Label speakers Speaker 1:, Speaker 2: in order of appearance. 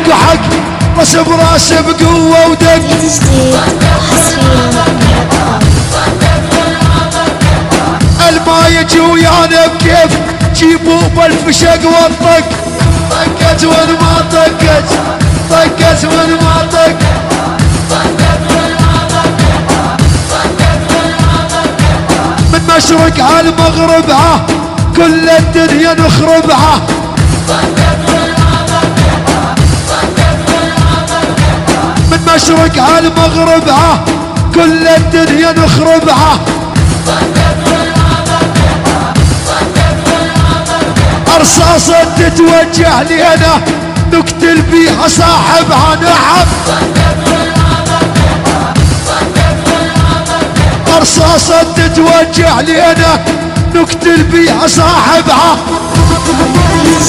Speaker 1: وحق راس براس بقوة ودق. الما يجي ويانا بكيف جيبوا بالفشق والطق. طقت وين ما طقت، طقت وين ما طق. من مشرق هالمغربها كل الدنيا نخربها. من مشرق هالمغربها كل الدنيا نخربها. رصاصة تتوجه لنا نقتل بيها صاحبها. نعم رصاصة تتوجه لنا نقتل بيها صاحبها.